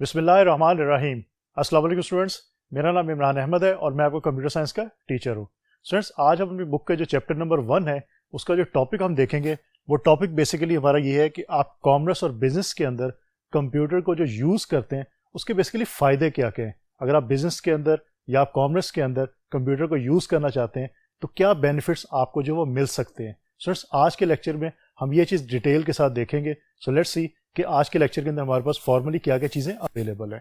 بسم اللہ الرحمن الرحیم۔ السلام علیکم اسٹوڈنٹس، میرا نام عمران احمد ہے اور میں آپ کو کمپیوٹر سائنس کا ٹیچر ہوں۔ اسٹوڈنٹس، آج ہم اپنی بک کا جو چیپٹر نمبر 1 ہے اس کا جو ٹاپک ہم دیکھیں گے وہ ٹاپک بیسیکلی ہمارا یہ ہے کہ آپ کامرس اور بزنس کے اندر کمپیوٹر کو جو یوز کرتے ہیں اس کے بیسیکلی فائدے کیا کیا ہیں۔ اگر آپ بزنس کے اندر یا آپ کامرس کے اندر کمپیوٹر کو یوز کرنا چاہتے ہیں تو کیا بینیفٹس آپ کو جو وہ مل سکتے ہیں۔ اسٹوڈنٹس، آج کے لیکچر میں ہم یہ چیز ڈیٹیل کے ساتھ دیکھیں گے۔ سو لیٹس سی کہ آج کے لیکچر کے اندر ہمارے پاس فارملی کیا کیا چیزیں اویلیبل ہیں۔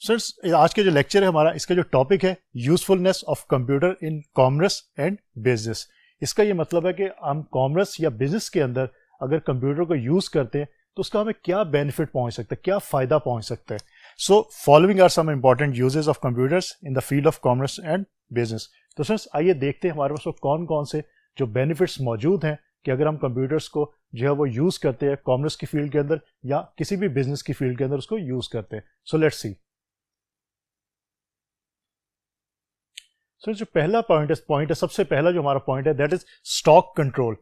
سر، آج کے جو لیکچر ہے ہمارا، اس کا جو ٹاپک ہے usefulness of computer in commerce and business. اس کا یہ مطلب ہے کہ ہم کامرس یا بزنس کے اندر اگر کمپیوٹر کو یوز کرتے ہیں تو اس کا ہمیں کیا بینیفٹ پہنچ سکتا ہے، کیا فائدہ پہنچ سکتا ہے۔ So following are some important uses of computers in the field of commerce and business. تو سر آئیے دیکھتے ہیں ہمارے پاس کون کون سے جو بینیفٹس موجود ہیں کہ اگر ہم کمپیوٹرس کو جو ہے وہ یوز کرتے ہیں کامرس کی فیلڈ کے اندر یا کسی بھی بزنس کی فیلڈ کے اندر اس کو یوز کرتے ہیں۔ So let's see. سو جو پہلا پوائنٹ ہے سب سے پہلا جو ہمارا پوائنٹ ہے that is stock control.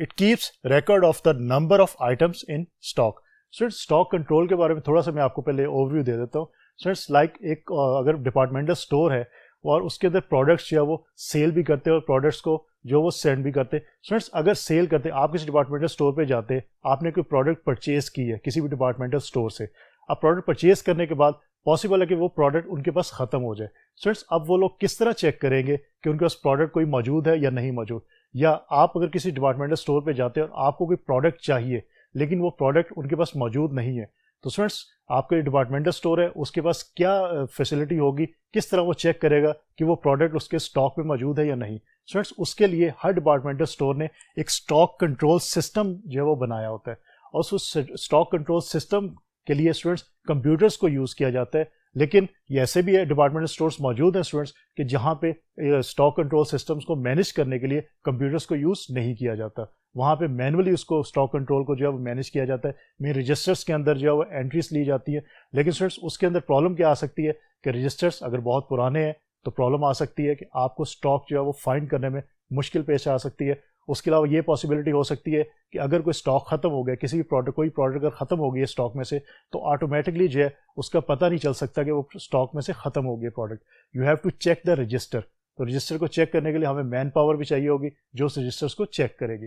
It keeps record of the number of items in stock. So stock control کے بارے میں تھوڑا سا میں آپ کو پہلے اوور ویو دے دیتا ہوں۔ سو لائک ایک اگر ڈپارٹمنٹل اسٹور ہے اور اس کے اندر پروڈکٹس جو ہے وہ سیل بھی کرتے ہیں اور پروڈکٹس کو جو وہ سینڈ بھی کرتے ہیں۔ اسٹوڈنٹس، اگر سیل کرتے ہیں، آپ کسی ڈپارٹمنٹل اسٹور پہ جاتے ہیں، آپ نے کوئی پروڈکٹ پرچیز کی ہے کسی بھی ڈپارٹمنٹل اسٹور سے، اب پروڈکٹ پرچیز کرنے کے بعد پاسبل ہے کہ وہ پروڈکٹ ان کے پاس ختم ہو جائے۔ اسٹوڈنٹس، اب وہ لوگ کس طرح چیک کریں گے کہ ان کے پاس پروڈکٹ کوئی موجود ہے یا نہیں موجود؟ یا آپ اگر کسی ڈپارٹمنٹل اسٹور پہ جاتے ہیں اور آپ کو کوئی پروڈکٹ چاہیے لیکن وہ پروڈکٹ ان کے پاس موجود نہیں ہے، تو اسٹوڈنٹس آپ کا جو ڈپارٹمنٹل اسٹور ہے اس کے پاس کیا فیسلٹی ہوگی، کس طرح وہ چیک کرے گا کہ وہ پروڈکٹ اس کے اسٹاک میں موجود ہے یا نہیں؟ اسٹوڈنٹس، اس کے لیے ہر ڈپارٹمنٹل اسٹور نے ایک اسٹاک کنٹرول سسٹم جو ہے وہ بنایا ہوتا ہے، اور اس اسٹاک کنٹرول سسٹم کے لیے اسٹوڈنٹس کمپیوٹرس کو یوز کیا جاتا ہے۔ لیکن یہ ایسے بھی ہے ڈپارٹمنٹل اسٹورس موجود ہیں اسٹوڈنٹس کہ جہاں پہ اسٹاک کنٹرول سسٹمس کو مینیج کرنے کے لیے کمپیوٹرس کو یوز نہیں کیا جاتا، وہاں پہ مینولی اس کو اسٹاک کنٹرول کو جو ہے وہ مینیج کیا جاتا ہے، میں رجسٹرس کے اندر جو ہے وہ انٹریز لی جاتی ہے۔ لیکن اسٹوڈنٹس اس کے اندر پرابلم کیا آ سکتی ہے کہ رجسٹرس اگر بہت پرانے ہیں تو پرابلم آ سکتی ہے کہ آپ کو اسٹاک جو ہے وہ فائنڈ کرنے میں مشکل پیش آ سکتی ہے۔ اس کے علاوہ یہ پاسبلٹی ہو سکتی ہے کہ اگر کوئی اسٹاک ختم ہو گیا، کسی بھی پروڈکٹ کوئی پروڈکٹ اگر ختم ہو گئی ہے اسٹاک میں سے، تو آٹومیٹکلی جو ہے اس کا پتہ نہیں چل سکتا کہ وہ اسٹاک میں سے ختم ہو گیا product. You have to check the register. تو رجسٹر کو چیک کرنے کے لیے ہمیں مین پاور بھی چاہیے ہوگی جو اس رجسٹرس کو چیک کرے گی۔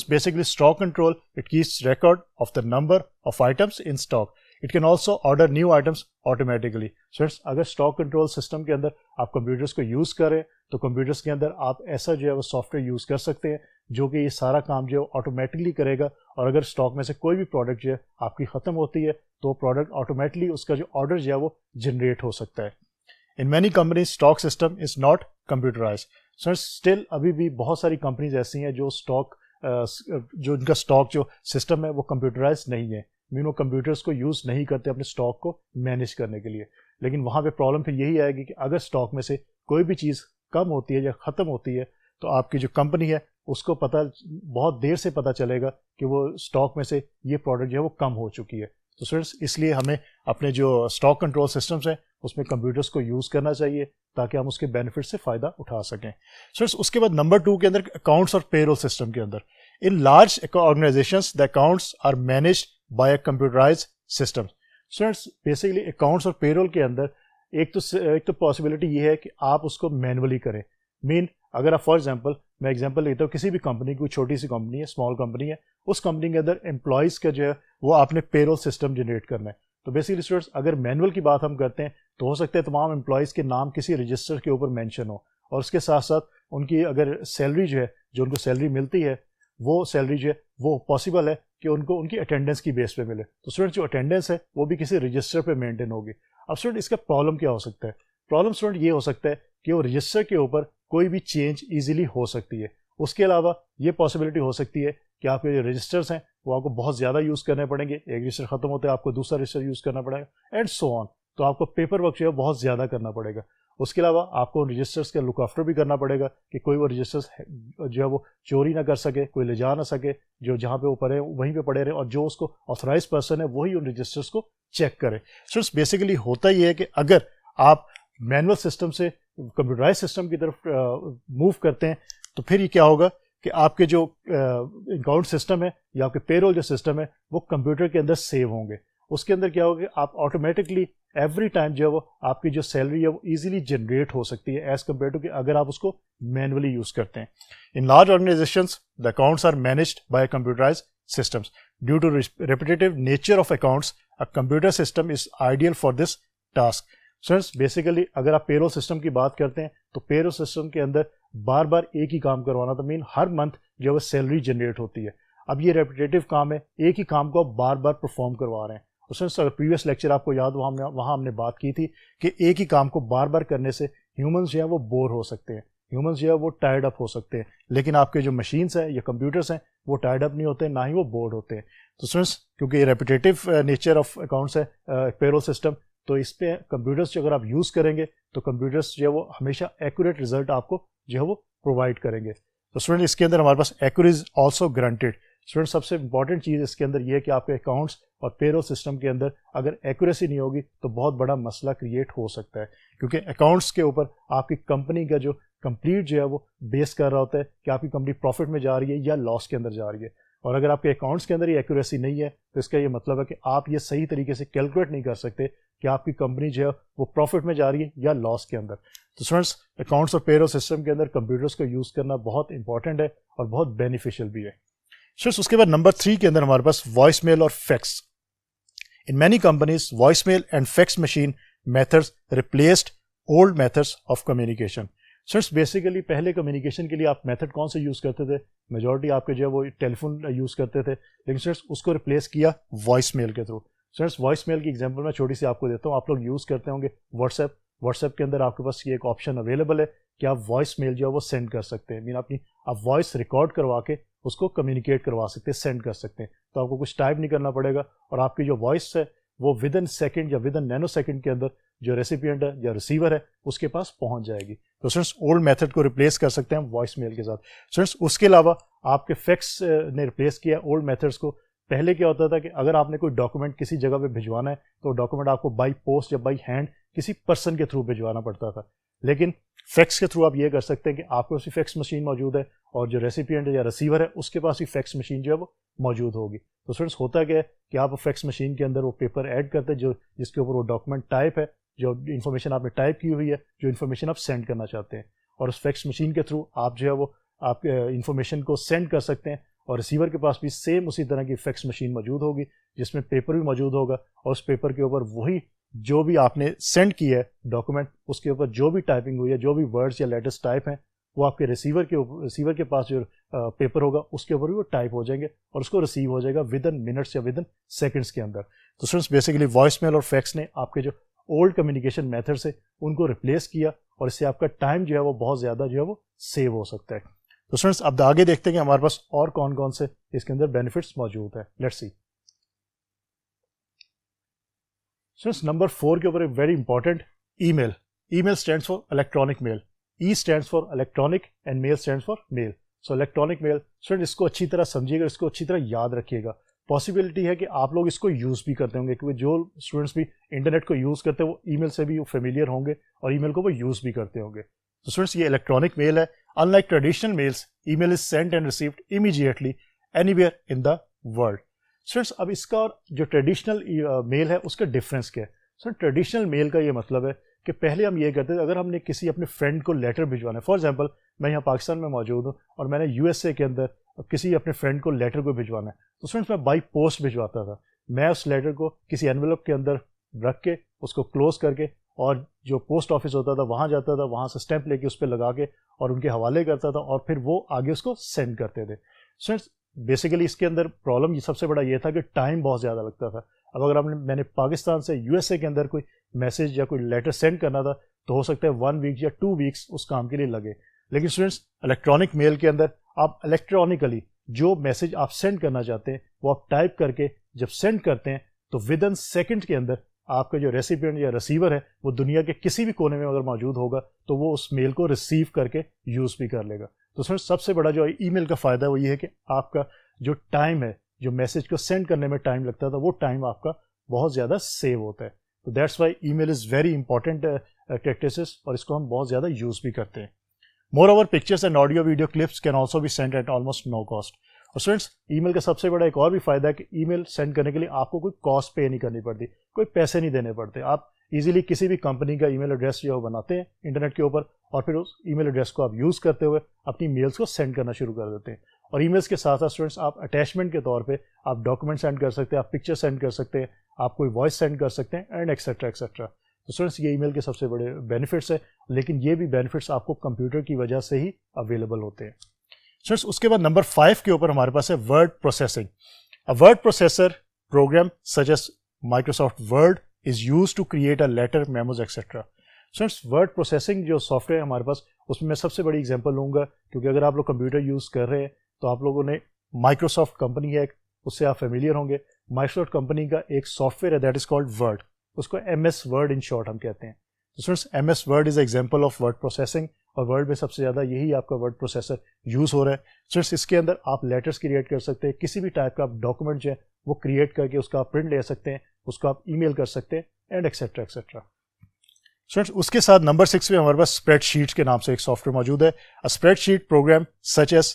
Basically stock control it keeps record of the number of items in stock. It can also order new items automatically. اگر اسٹاک کنٹرول سسٹم کے اندر آپ کمپیوٹرس کو یوز کریں تو کمپیوٹرس کے اندر آپ ایسا جو ہے وہ سافٹ ویئر یوز کر سکتے ہیں جو کہ یہ سارا کام جو ہے آٹومیٹکلی کرے گا، اور اگر اسٹاک میں سے کوئی بھی پروڈکٹ جو ہے آپ کی ختم ہوتی ہے تو پروڈکٹ آٹومیٹکلی اس کا جو آرڈر جو ہے وہ جنریٹ ہو سکتا ہے۔ In many companies stock system is not computerize. Still ابھی بھی بہت ساری کمپنیز ایسی ہیں جو اسٹاک جو ان کا اسٹاک جو سسٹم ہے وہ کمپیوٹرائز نہیں ہے، مین وہ کمپیوٹرس کو یوز نہیں کرتے اپنے اسٹاک کو مینیج کرنے کے لیے۔ لیکن وہاں پہ پرابلم پھر یہی آئے گی کہ اگر اسٹاک میں سے کوئی بھی چیز کم ہوتی ہے یا ختم ہوتی ہے تو آپ کی جو کمپنی ہے اس کو بہت دیر سے پتہ چلے گا کہ وہ اسٹاک میں سے یہ پروڈکٹ جو ہے وہ کم ہو چکی ہے۔ تو اسٹوڈنٹس، اس لیے ہمیں اپنے جو اسٹاک کنٹرول سسٹمس ہیں اس میں کمپیوٹرس کو یوز کرنا چاہیے تاکہ ہم اس کے بینیفٹ سے فائدہ اٹھا سکیں۔ اسٹوڈنٹس، اس کے بعد نمبر 2 کے اندر اکاؤنٹس اور پے رول سسٹم کے اندر in large organisations the accounts are managed by a computerise system. Students, basically accounts اور پے رول کے اندر ایک تو پاسبلٹی یہ ہے کہ آپ اس کو مینولی کریں۔ اگر آپ فار ایگزامپل میں ایگزامپل لیتا ہوں، کسی بھی کمپنی کوئی چھوٹی سی کمپنی ہے، اسمال کمپنی ہے، اس کمپنی کے اندر امپلائیز کا جو ہے وہ آپ نے پے رول سسٹم جنریٹ کرنا ہے۔ تو بیسکلی اسٹوڈنٹس، اگر مینول کی بات ہم کرتے ہیں تو ہو سکتا ہے تمام امپلائیز کے نام کسی رجسٹر کے اوپر مینشن ہو، اور اس کے ساتھ ساتھ ان کی اگر سیلری جو ہے جو ان کو سیلری ملتی ہے وہ سیلری جو ہے وہ پاسبل ہے کہ ان کو ان کی اٹینڈنس کی بیس پہ ملے۔ تو اسٹوڈنٹ جو اٹینڈنس ہے وہ بھی کسی رجسٹر پہ مینٹین ہوگی۔ اب اسٹوڈنٹ اس کا پرابلم کیا ہو سکتا ہے؟ پرابلم اسٹوڈنٹ یہ ہو سکتا ہے کہ وہ رجسٹر کے اوپر کوئی بھی چینج ایزیلی ہو سکتی ہے۔ اس کے علاوہ یہ پاسبلٹی ہو سکتی ہے کہ آپ کے جو رجسٹرس ہیں وہ آپ کو بہت زیادہ یوز کرنے پڑیں گے، ایک رجسٹر ختم ہوتا ہے آپ کو دوسرا رجسٹر یوز کرنا پڑے گا اینڈ سو آن۔ تو آپ کو پیپر ورک جو ہے بہت زیادہ کرنا پڑے گا۔ اس کے علاوہ آپ کو رجسٹرس کا لک آفٹر بھی کرنا پڑے گا کہ کوئی وہ رجسٹرس جو ہے وہ چوری نہ کر سکے، کوئی لے جا نہ سکے، جو جہاں پہ وہ پڑے وہیں پہ پڑے رہے، اور جو اس کو آتھرائز پرسن ہے وہی ان رجسٹرس کو چیک کرے۔ سو بیسیکلی ہوتا یہ ہے کہ اگر آپ مینول سسٹم سے کمپیوٹرائز سسٹم کی طرف موو کرتے ہیں تو پھر یہ کیا ہوگا کہ آپ کے جو اکاؤنٹ سسٹم ہے یا آپ کے پے رول جو سسٹم ہے وہ کمپیوٹر کے اندر سیو ہوں گے، اس کے اندر کیا ہوگا کہ آپ آٹومیٹکلی ایوری ٹائم جو ہے وہ آپ کی جو سیلری ہے وہ ایزیلی جنریٹ ہو سکتی ہے ایز کمپیئر ٹو کہ اگر آپ اس کو مینولی یوز کرتے ہیں. In large organizations the accounts are managed by computerize systems. Due to repetitive nature of accounts, a computer system is ideal for this task. So basically اگر آپ payroll system کی بات کرتے ہیں تو پیرول سسٹم کے اندر بار بار ایک ہی کام کروانا تو مین ہر منتھ جو ہے وہ سیلری جنریٹ ہوتی ہے. اب یہ ریپیٹیو کام ہے, ایک ہی کام کو آپ بار بار پرفارم کروا رہے ہیں. اس میں پریویس لیکچر آپ کو یاد وہاں ہم نے بات کی تھی کہ ایک ہی کام کو بار بار کرنے سے ہیومنز جو ہے وہ بور ہو سکتے ہیں, ہیومنز جو ہے وہ ٹائرڈ اپ ہو سکتے ہیں, لیکن آپ کے جو مشینس ہیں یا کمپیوٹرس ہیں وہ ٹائرڈ اپ نہیں ہوتے, نہ ہی وہ بورڈ ہوتے ہیں. تو اسٹوڈنٹس کیونکہ یہ ریپیٹیو نیچر آف اکاؤنٹس ہے پیرول سسٹم, تو اس پہ کمپیوٹرس جو اگر آپ یوز کریں گے تو کمپیوٹرس جو ہے وہ ہمیشہ ایکوریٹ رزلٹ آپ کو جو ہے وہ پرووائڈ کریں گے. تو اسٹوڈنٹ اس کے اندر ہمارے پاس ایکوریز آلسو گرانٹیڈ. اسٹوڈنٹ سب سے امپورٹنٹ چیز اس کے اندر یہ ہے کہ آپ کے اکاؤنٹس اور پیرول سسٹم کے اندر اگر ایکوریسی نہیں ہوگی تو بہت بڑا مسئلہ کریٹ ہو سکتا ہے, کیونکہ اکاؤنٹس کے اوپر آپ کی کمپنی کا جو کمپلیٹ جو ہے وہ بیس کر رہا ہوتا ہے کہ آپ کی کمپنی پروفٹ میں جا رہی ہے یا لاس کے اندر جا رہی ہے. اور اگر آپ کے اکاؤنٹس کے اندر یہ ایکوریسی نہیں ہے تو اس کا یہ مطلب ہے کہ آپ یہ صحیح طریقے سے کیلکولیٹ نہیں کر سکتے کہ آپ کی کمپنی جو ہے وہ پروفٹ میں جا رہی ہے یا لاس کے اندر. تو اسٹوڈنٹس اکاؤنٹس اور پیرول سسٹم کے اندر کمپیوٹرس کو یوز کرنا بہت امپورٹنٹ ہے اور بہت بینیفیشیل بھی ہے. اسٹوڈنٹس اس کے بعد نمبر 3 کے اندر ہمارے پاس وائس میل اور fax. In many companies voice mail and fax machine methods replaced old methods of communication. Sirs basically پہلے کمیونیکیشن کے لیے آپ میتھڈ کون سے یوز کرتے تھے؟ میجورٹی آپ کے جو ہے وہ ٹیلی فون یوز کرتے تھے, لیکن سرس اس کو ریپلیس کیا وائس میل کے تھرو. سرس وائس میل کی ایگزامپل میں چھوٹی سی آپ کو دیتا ہوں. آپ لوگ یوز کرتے ہوں گے واٹس ایپ. واٹس ایپ کے اندر آپ کے پاس یہ ایک آپشن اویلیبل ہے کہ آپ وائس میل جو ہے وہ سینڈ کر سکتے ہیں. مین آپ وائس ریکارڈ کروا کے اس کو کمیونیکیٹ کروا سکتے ہیں, سینڈ کر سکتے ہیں. تو آپ کو کچھ ٹائپ نہیں کرنا پڑے گا اور آپ کی جو وائس ہے وہ ود ان سیکنڈ یا ود ان نینو سیکنڈ کے اندر جو ریسیپینٹ ہے یا ریسیور ہے اس کے پاس پہنچ جائے گی. تو اسٹوڈنٹس اولڈ میتھڈ کو ریپلیس کر سکتے ہیں وائس میل کے ساتھ. اسٹوڈنٹس اس کے علاوہ آپ کے فیکس نے ریپلیس کیا اولڈ میتھڈس کو. پہلے کیا ہوتا تھا کہ اگر آپ نے کوئی ڈاکومنٹ کسی جگہ پہ بھجوانا ہے تو ڈاکومنٹ آپ کو بائی پوسٹ یا بائی ہینڈ کسی پرسن کے تھرو بھجوانا پڑتا تھا, لیکن فیکس کے تھرو آپ یہ کر سکتے ہیں کہ آپ کے پاس بھی فیکس مشین موجود ہے اور جو ریسیپینٹ یا ریسیور ہے اس کے پاس بھی فیکس مشین جو ہے وہ موجود ہوگی. تو اسٹوڈنٹس ہوتا کیا ہے کہ آپ فیکس مشین کے اندر وہ پیپر ایڈ کرتے ہیں جس کے اوپر وہ ڈاکومنٹ ٹائپ ہے, جو انفارمیشن آپ نے ٹائپ کی ہوئی ہے, جو انفارمیشن آپ سینڈ کرنا چاہتے ہیں, اور اس فیکس مشین کے تھرو آپ جو ہے وہ آپ انفارمیشن کو سینڈ کر سکتے ہیں. اور ریسیور کے پاس بھی سیم اسی طرح کی فیکس مشین موجود ہوگی جس میں پیپر بھی موجود ہوگا, اور اس پیپر کے اوپر وہی جو بھی آپ نے سینڈ کیا ہے ڈاکومنٹ اس کے اوپر جو بھی ٹائپنگ ہوئی ہے, جو بھی ورڈز یا لیٹرز ٹائپ ہیں وہ آپ کے ریسیور کے پاس جو پیپر ہوگا اس کے اوپر بھی وہ ٹائپ ہو جائیں گے اور اس کو ریسیو ہو جائے گا ود ان منٹس یا ود ان سیکنڈس کے اندر. تو اسٹوڈنٹس بیسیکلی وائس میل اور فیکس نے آپ کے جو اولڈ کمیونیکیشن میتھڈ سے ان کو ریپلیس کیا اور اس سے آپ کا ٹائم جو ہے وہ بہت زیادہ جو ہے وہ سیو ہو سکتا ہے. تو اسٹوڈنٹس اب آگے دیکھتے ہیں کہ ہمارے پاس اور کون کون سے اس کے اندر بینیفٹس موجود ہیں. Let's see. اسٹوڈنٹس نمبر 4 کے اوپر ایک very important email. Email stands for electronic mail. E stands for electronic and mail stands for mail. So electronic mail student اس کو اچھی طرح سمجھیے گا, اس کو اچھی طرح یاد رکھیے گا. پاسبلٹی ہے کہ آپ لوگ اس کو یوز بھی کرتے ہوں گے کیونکہ جو اسٹوڈنٹس بھی انٹرنیٹ کو یوز کرتے ہیں وہ ای میل سے بھی فیملیئر ہوں گے اور ای میل کو وہ یوز بھی کرتے ہوں گے. تو اسٹوڈنٹس یہ الیکٹرانک میل ہے. Unlike traditional mails, email is sent and received immediately anywhere in the world. Students, اب اس کا جو ٹریڈیشنل میل ہے اس کا ڈفرینس کیا ہے؟ سر ٹریڈیشنل میل کا یہ مطلب ہے کہ پہلے ہم یہ کرتے تھے اگر ہم نے کسی اپنے فرینڈ کو لیٹر بھجوانا ہے, فار ایگزامپل میں یہاں پاکستان میں موجود ہوں اور میں نے یو ایس اے کے اندر کسی اپنے فرینڈ کو لیٹر کو بھجوانا ہے تو اسٹوڈنٹس میں بائی پوسٹ بھجواتا تھا. میں اس لیٹر کو کسی انویلپ کے اندر رکھ کے اس کو کلوز کر کے اور جو پوسٹ آفس ہوتا تھا وہاں جاتا تھا, وہاں سے اسٹیمپ لے کے اس پہ لگا کے اور ان کے حوالے کرتا تھا اور پھر وہ آگے اس کو سینڈ کرتے تھے. اسٹوڈنٹس بیسیکلی اس کے اندر پرابلم سب سے بڑا یہ تھا کہ ٹائم بہت زیادہ لگتا تھا. اب اگر میں نے پاکستان سے یو ایس اے کے اندر کوئی میسج یا کوئی لیٹر سینڈ کرنا تھا تو ہو سکتا ہے 1 ویک یا 2 ویکس اس کام کے لیے لگے. لیکن اسٹوڈنٹس الیکٹرانک میل کے اندر آپ الیکٹرانکلی جو میسج آپ سینڈ کرنا چاہتے ہیں وہ آپ ٹائپ کر کے جب سینڈ کرتے ہیں تو ود ان سیکنڈ کے اندر آپ کا جو ریسیپینٹ یا ریسیور ہے وہ دنیا کے کسی بھی کونے میں اگر موجود ہوگا تو وہ اس میل کو ریسیو کر کے یوز بھی کر لے گا. تو سب سے بڑا جو ای میل کا فائدہ ہے وہ یہ ہے کہ آپ کا جو ٹائم ہے جو میسج کو سینڈ کرنے میں ٹائم لگتا تھا وہ ٹائم آپ کا بہت زیادہ سیو ہوتا ہے. تو that's why email is very important characteristics اور اس کو ہم بہت زیادہ یوز بھی کرتے ہیں. Moreover pictures and audio video clips can also be send at almost no cost. اور اسٹوڈنٹس ای میل کا سب سے بڑا ایک اور بھی فائدہ ہے کہ ای میل سینڈ کرنے کے لیے آپ کو کوئی کاسٹ پے نہیں کرنی پڑتی, کوئی پیسے نہیں دینے پڑتے. آپ ایزیلی کسی بھی کمپنی کا ای میل ایڈریس جو بناتے ہیں انٹرنیٹ کے اوپر, اور پھر اس ای میل ایڈریس کو آپ یوز کرتے ہوئے اپنی میلس کو سینڈ کرنا شروع کر دیتے ہیں. اور ای میلس کے ساتھ ساتھ اسٹوڈنٹس آپ اٹیچمنٹ کے طور پہ آپ ڈاکومنٹ سینڈ کر سکتے ہیں, آپ پکچر سینڈ کر سکتے ہیں, آپ کوئی وائس سینڈ کر سکتے ہیں, اینڈ ایکسیٹرا ایکسیٹرا. تو اسٹوڈنٹس یہ ای میل کے سب سے بڑے بینیفٹس ہیں, لیکن یہ بھی بینیفٹس آپ کو کمپیوٹر کی وجہ سے ہی اویلیبل ہوتے ہیں. اسٹوڈنٹس اس کے بعد نمبر 5 کے اوپر ہمارے پاس ہے word processing. Word processor program such as Microsoft Word is use to create a letter, memos etcetera. Students word processing جو سافٹ ویئر ہے ہمارے پاس, اس میں سب سے بڑی ایگزامپل لوں گا, کیونکہ اگر آپ لوگ کمپیوٹر یوز کر رہے ہیں تو آپ لوگوں نے مائکروسافٹ کمپنی ہے, اس سے آپ فیملیئر ہوں گے. مائکروسافٹ کمپنی کا ایک سافٹ ویئر ہے دیٹ از کالڈ ورڈ, اس کو M S Word in short ہم کہتے ہیں. Students M S Word is example of word processing, اور ورڈ میں سب سے زیادہ یہی آپ کا ورڈ پروسیسر یوز ہو رہا ہے. اسٹوڈنٹس اس کے اندر آپ لیٹرس کریٹ کر سکتے ہیں, کسی بھی ٹائپ کا آپ ڈاکومنٹ جو ہے وہ کریٹ کر کے اس کا آپ پرنٹ لے سکتے ہیں, اس کو آپ ای میل کر سکتے ہیں, اینڈ ایکسیٹرا ایکسیٹرا. اسٹوڈنٹس اس کے ساتھ نمبر 6 میں ہمارے پاس اسپریڈ شیٹس کے نام سے ایک سافٹ ویئر موجود ہے. Spreadsheet program such as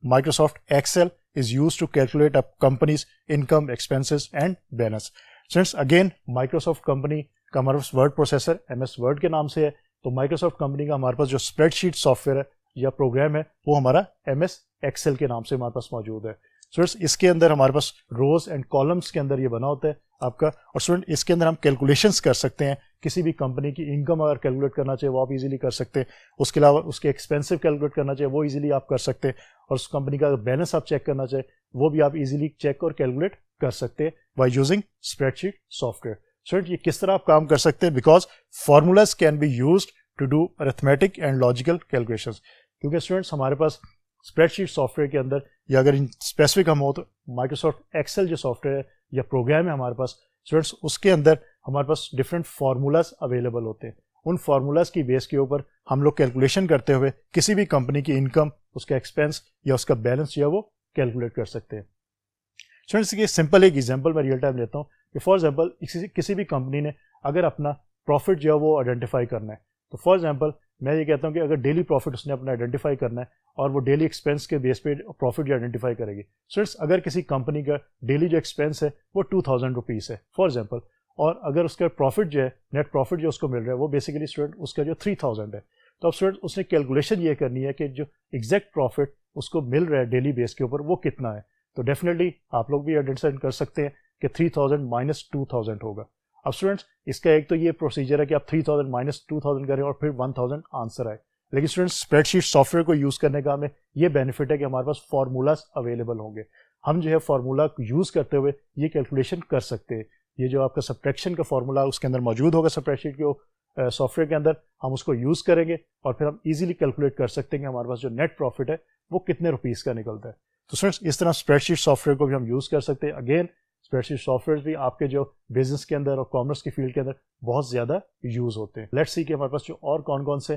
Microsoft Excel is used to calculate a company's income, expenses and balance. Since again Microsoft company کا ہمارے پاس word processor M S word کے نام سے ہے, تو مائکروسافٹ کمپنی کا ہمارے پاس جو اسپریڈ شیٹ سافٹ ویئر ہے یا پروگرام ہے وہ ہمارا ایم ایس ایکسل کے نام سے ہمارے پاس موجود ہے. اسٹوڈنٹس اس کے اندر ہمارے پاس روز اینڈ کالمس کے اندر یہ بنا ہوتا ہے آپ کا, اور اسٹوڈنٹ اس کے اندر ہم کیلکولیشنس کر سکتے ہیں. کسی بھی کمپنی کی انکم اگر کیلکولیٹ کرنا چاہیے وہ آپ ایزیلی کر سکتے ہیں, اس کے علاوہ اس کے ایکسپینسو کیلکولیٹ کرنا چاہیے وہ ایزیلی آپ کر سکتے ہیں, اور اس کمپنی کا بیلنس آپ چیک کرنا چاہے وہ بھی آپ ایزیلی چیک اور کیلکولیٹ کر سکتے ہیں by using spreadsheet software. Student یہ کس طرح آپ کام کر سکتے ہیں, because formulas can be used to do arithmetic and logical calculations. کیونکہ اسٹوڈنٹس ہمارے پاس اسپریڈ شیٹ سافٹ ویئر کے اندر, یا اگر اسپیسیفک ہم ہو تو مائکروسافٹ ایکسل جو سافٹ ویئر ہے یا پروگرام ہے ہمارے پاس, اسٹوڈنٹس اس کے اندر ہمارے پاس ڈفرینٹ فارمولاز اویلیبل ہوتے ہیں. ان فارمولاز کی بیس کے اوپر ہم لوگ کیلکولیشن کرتے ہوئے کسی بھی کمپنی کی انکم, اس کا ایکسپینس یا اس کا بیلنس جو ہے وہ کیلکولیٹ کر سکتے ہیں. اسٹوڈنٹس کی سمپل ایک ایگزامپل میں ریئل ٹائم لیتا ہوں کہ فار ایگزامپل کسی بھی کمپنی نے اگر اپنا پروفٹ جو ہے وہ آئیڈینٹیفائی کرنا ہے, تو فار ایگزامپل میں یہ کہتا ہوں کہ اگر ڈیلی پروفٹ اس نے اپنا آئیڈینٹیفائی کرنا ہے اور وہ ڈیلی ایکسپینس کے بیس پہ پروفٹ جو آئیڈینٹیفائی کرے گی. اسٹوڈنٹس اگر کسی کمپنی کا ڈیلی جو ایکسپینس ہے وہ 2000 روپیز ہے فار ایگزامپل, اور اگر اس کا پروفٹ جو ہے نیٹ پروفٹ جو اس کو مل رہا ہے وہ بیسیکلی اسٹوڈنٹ اس کا جو 3000 ہے, تو اب اسٹوڈنٹ اس نے کیلکولیشن یہ کرنی ہے کہ جو ایگزیکٹ پروفٹ اس کو مل رہا ہے ڈیلی بیس کے اوپر وہ کتنا ہے. تو ڈیفینیٹلی آپ لوگ بھی آئیڈینٹیفائی کر سکتے ہیں کہ 3000 مائنس 2000 ہوگا. اب اسٹوڈنٹس اس کا ایک تو یہ پروسیجر ہے کہ آپ 3000 مائنس 2000 کریں اور پھر 1000 آنسر آئے, لیکن students spread sheet soft where کو یوز کرنے کا ہمیں یہ بینیفٹ ہے کہ ہمارے پاس فارمولاز اویلیبل ہوں گے. ہم جو ہے فارمولا کو یوز کرتے ہوئے یہ کیلکولیشن کر سکتے ہیں. یہ جو آپ کا سبٹریکشن کا فارمولا اس کے اندر موجود ہوگا اسپریڈ شیٹ کے سافٹ ویئر کے اندر, ہم اس کو یوز کریں گے اور پھر ہم ایزیلی کیلکولیٹ کر سکتے ہیں کہ ہمارے پاس جو نیٹ پروفٹ ہے وہ کتنے روپیز کا نکلتا ہے. تو اسٹوڈنٹس اس طرح اسپریڈ شیٹ سافٹ ویئر کو بھی ہم یوز کر سکتے ہیں. Again spread sheet soft where بھی آپ کے جو بزنس کے اندر اور کامرس کی فیلڈ کے اندر بہت زیادہ یوز ہوتے ہیں. لیٹس سی کہ ہمارے پاس جو اور کون کون سے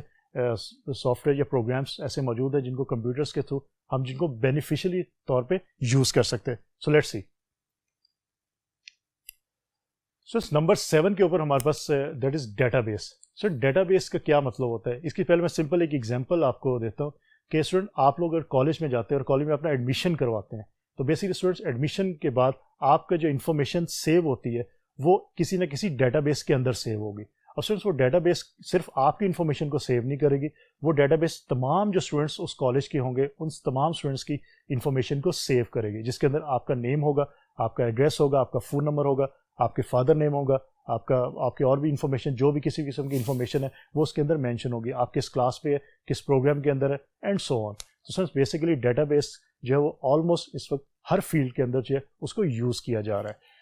سافٹ ویئر یا پروگرامس ایسے موجود ہیں جن کو کمپیوٹرس کے تھرو ہم جن کو بینیفیشلی طور پہ یوز کر سکتے ہیں. So let's see. So number 7 کے اوپر ہمارے پاس that is database. So database کا کیا مطلب ہوتا ہے, اس کی پہلے میں سمپل ایک ایگزامپل آپ کو دیتا ہوں کہ اسٹوڈنٹ آپ لوگ اگر کالج میں جاتے ہیں اور کالج میں اپنا ایڈمیشن کرواتے ہیں, تو بیسکلی اسٹوڈنٹس ایڈمیشن کے بعد آپ کا جو انفارمیشن سیو ہوتی ہے وہ کسی نہ کسی ڈیٹا بیس کے اندر سیو ہوگی. اور اسٹوڈنٹس وہ ڈیٹا بیس صرف آپ کی انفارمیشن کو سیو نہیں کرے گی, وہ ڈیٹا بیس تمام جو اسٹوڈنٹس اس کالج کے ہوں گے ان تمام اسٹوڈنٹس کی انفارمیشن کو سیو کرے گی, جس کے اندر آپ کا نیم ہوگا, آپ کا ایڈریس ہوگا, آپ کا فون نمبر ہوگا, آپ کے فادر نیم ہوگا, آپ کے اور بھی انفارمیشن جو بھی کسی قسم کی انفارمیشن ہے وہ اس کے اندر مینشن ہوگی, آپ کس کلاس پہ ہے, کس پروگرام کے اندر ہے, اینڈ سو آن. تو اسٹوڈنٹس بیسیکلی ڈیٹا بیس جو ہے وہ آلموسٹ اس وقت ہر فیلڈ کے اندر جو ہے اس کو یوز کیا جا رہا ہے.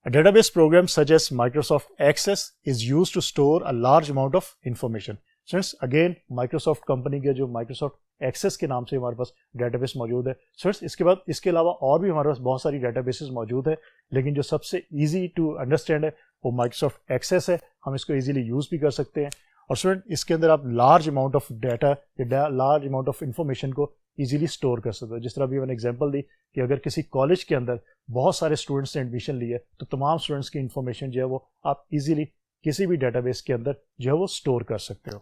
A database program such as Microsoft Access is used to store a large amount of information. Since again Microsoft company کے جو Microsoft Access کے نام سے ہمارے پاس ڈیٹا بیس موجود ہے. اس کے بعد اس کے علاوہ اور بھی ہمارے پاس بہت ساری ڈیٹا بیسز موجود ہے, لیکن جو سب سے ایزی ٹو انڈرسٹینڈ ہے وہ Microsoft Access ہے. ہم اس کو ایزیلی یوز بھی کر سکتے ہیں. اور اسٹوڈنٹ اس کے اندر آپ لارج اماؤنٹ آف ڈیٹا یا لارج اماؤنٹ آف انفارمیشن کو ایزیلی اسٹور کر سکتے ہو. جس طرح بھی میں نے ایگزامپل دی کہ اگر کسی کالج کے اندر بہت سارے اسٹوڈنٹس نے ایڈمیشن لی ہے تو تمام اسٹوڈنٹس کی انفارمیشن جو ہے وہ آپ ایزیلی کسی بھی ڈیٹا بیس کے اندر جو ہے وہ اسٹور کر سکتے ہو.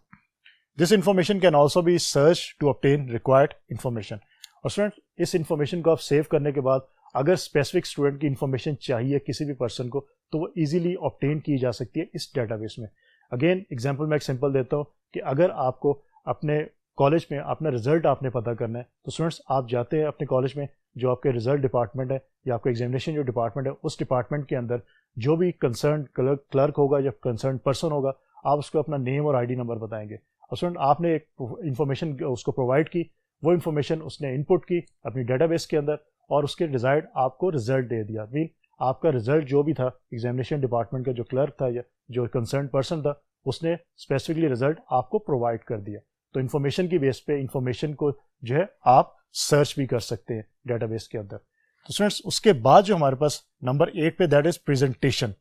This information can also be search to obtain required information. اور اسٹوڈنٹ اس انفارمیشن کو آپ سیو کرنے کے بعد اگر اسپیسیفک اسٹوڈنٹ کی انفارمیشن چاہیے کسی بھی پرسن کو تو وہ ایزیلی آبٹین کی جا سکتی ہے اس ڈیٹا بیس میں. اگین ایگزامپل میں ایک سمپل دیتا ہوں کہ اگر آپ کو اپنے کالج میں اپنا رزلٹ آپ نے پتہ کرنا ہے تو اسٹوڈنٹس آپ جاتے ہیں اپنے کالج میں جو آپ کے رزلٹ ڈپارٹمنٹ ہے یا آپ کا ایگزامینیشن جو ڈپارٹمنٹ ہے اس ڈپارٹمنٹ کے اندر جو بھی کنسرن کلرک ہوگا یا کنسرن پرسن ہوگا آپ اس کو اپنا نیم اور آئی ڈی نمبر بتائیں گے. اور اسٹوڈنٹ آپ نے ایک انفارمیشن اس کو پرووائڈ کی, وہ انفارمیشن اس نے انپٹ کی اپنی ڈیٹا بیس کے اندر اور اس کے ڈیزائرڈ آپ کو رزلٹ دے دیا. مین آپ کا رزلٹ جو بھی تھا ایگزامینیشن ڈپارٹمنٹ کا جو کلرک تھا یا جو کنسرن پرسن تھا اس نے اسپیسیفکلی رزلٹ آپ کو پرووائڈ کر دیا. تو انفارمیشن کی بیس پہ انفارمیشن کو جو ہے آپ سرچ بھی کر سکتے ہیں ڈیٹا بیس کے اندر. تو اسٹوڈنٹس اس کے بعد جو ہمارے پاس نمبر 8 پہ that is presentation.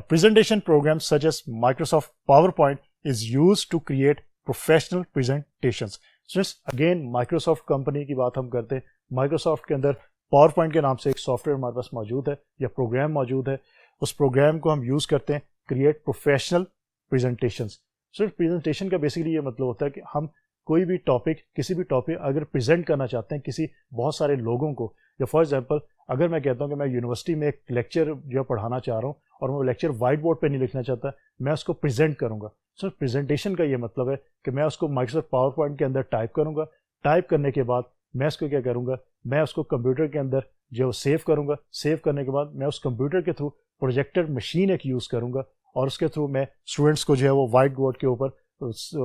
Presentation program such as Microsoft PowerPoint is use to create professional presentations. Students again Microsoft company کی بات ہم کرتے ہیں. مائکروسافٹ کے اندر پاور پوائنٹ کے نام سے ایک سافٹ ویئر ہمارے پاس موجود ہے یا پروگرام موجود ہے. اس پروگرام کو ہم یوز کرتے ہیں کریٹ پروفیشنل پریزنٹیشنس. صرف پریزنٹیشن کا بیسیکلی یہ مطلب ہوتا ہے کہ ہم کوئی بھی ٹاپک کسی بھی ٹاپک اگر پریزنٹ کرنا چاہتے ہیں کسی بہت سارے لوگوں کو, یا فار ایگزامپل اگر میں کہتا ہوں کہ میں یونیورسٹی میں ایک لیکچر جو پڑھانا چاہ رہا ہوں اور میں وہ لیکچر وائٹ بورڈ پہ نہیں لکھنا چاہتا, میں اس کو پریزنٹ کروں گا. سو پریزنٹیشن کا یہ مطلب ہے کہ میں اس کو مائکروسافٹ پاور پوائنٹ کے اندر ٹائپ کروں گا. ٹائپ کرنے کے بعد میں اس کو کیا کروں گا, میں اس کو کمپیوٹر کے اندر جو سیو کروں گا. سیو کرنے کے بعد میں اس کمپیوٹر کے تھرو پروجیکٹر مشین ایک یوز کروں گا اور اس کے تھرو میں اسٹوڈنٹس کو جو ہے وہ وائٹ بورڈ کے اوپر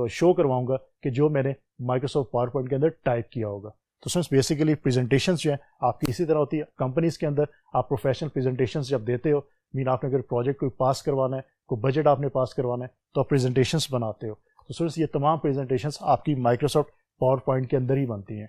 شو کرواؤں گا کہ جو میں نے مائکروسافٹ پاور پوائنٹ کے اندر ٹائپ کیا ہوگا. تو سنس بیسیکلی پریزنٹیشنس جو ہیں آپ کی اسی طرح ہوتی ہے. کمپنیز کے اندر آپ پروفیشنل پریزنٹیشنس جب دیتے ہو, مین آپ نے اگر پروجیکٹ کوئی پاس کروانا ہے, کوئی بجٹ آپ نے پاس کروانا ہے تو آپ پریزنٹیشنس بناتے ہو. تو سنس یہ تمام پریزنٹیشنس آپ کی مائکروسافٹ پاور پوائنٹ کے اندر ہی بنتی ہیں.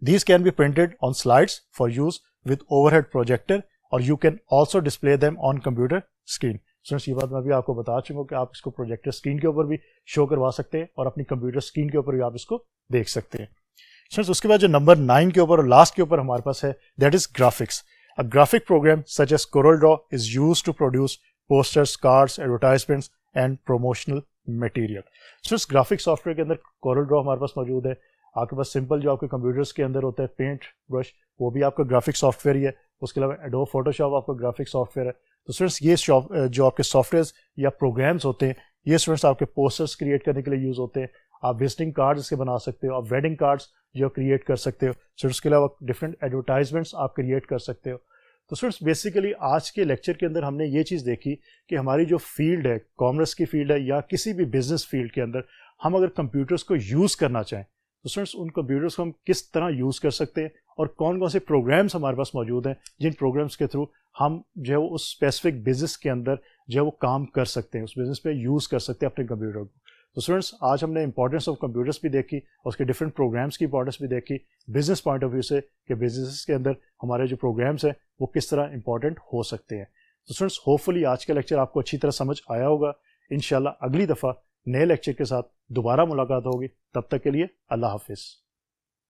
These can be printed on slides for use with overhead projector or you can also display them on computer screen. Students یہ بات میں بھی آپ کو بتا چکا ہوں کہ آپ اس کو پروجیکٹر اسکرین کے اوپر بھی شو کروا سکتے ہیں اور اپنی کمپیوٹر اسکرین کے اوپر بھی آپ اس کو دیکھ سکتے ہیں. Students اس کے بعد جو نمبر 9 کے اوپر اور لاسٹ کے اوپر ہمارے پاس ہے that is graphics. A graphic program such as CorelDRAW is used to produce posters, cards, advertisements and promotional material. Students graphic soft where کے اندر CorelDRAW ہمارے پاس موجود ہے. آپ کے پاس سمپل جو آپ کے کمپیوٹرس کے اندر ہوتا ہے پینٹ برش, وہ بھی آپ کا گرافک سافٹ ویئر ہی ہے. اس کے علاوہ ایڈوب فوٹوشاپ آپ کا گرافک سافٹ ویئر ہے. تو اسٹوڈنٹس یہ جو آپ کے سافٹ ویئرس یا پروگرامس ہوتے ہیں یہ اسٹوڈنٹس آپ کے پوسٹرس کریٹ کرنے کے لیے یوز ہوتے ہیں. آپ وزٹنگ کارڈز اس کے بنا سکتے ہو, آپ ویڈنگ کارڈس جو کریٹ کر سکتے ہو. اسٹوڈنٹس کے علاوہ ڈفرینٹ ایڈورٹائزمنٹس آپ کریٹ کر سکتے ہو. تو اسٹوڈنٹس بیسیکلی آج کے لیکچر کے اندر ہم نے یہ چیز دیکھی کہ ہماری جو فیلڈ ہے, کامرس کی فیلڈ ہے یا کسی بھی بزنس فیلڈ کے اندر ہم اگر کمپیوٹرس کو یوز کرنا چاہیں تو اسٹوڈنٹس ان کمپیوٹرس کو ہم کس طرح یوز کر سکتے ہیں اور کون کون سے پروگرامس ہمارے پاس موجود ہیں جن پروگرامس کے تھرو ہم جو ہے وہ اس اسپیسیفک بزنس کے اندر جو ہے وہ کام کر سکتے ہیں, اس بزنس پہ یوز کر سکتے ہیں اپنے کمپیوٹر کو. تو اسٹوڈنٹس آج ہم نے امپورٹنس آف کمپیوٹرس بھی دیکھی اور اس کے ڈفرینٹ پروگرامس کی امپورٹنس بھی دیکھی بزنس پوائنٹ آف ویو سے کہ بزنس کے اندر ہمارے جو پروگرامس ہیں وہ کس طرح امپورٹنٹ ہو سکتے ہیں. تو اسٹوڈنٹس ہوپ فلی آج کا لیکچر آپ کو اچھی طرح سمجھ آیا ہوگا. انشاءاللہ اگلی دفعہ نئے لیکچر کے ساتھ دوبارہ ملاقات ہوگی. تب تک کے لیے اللہ حافظ.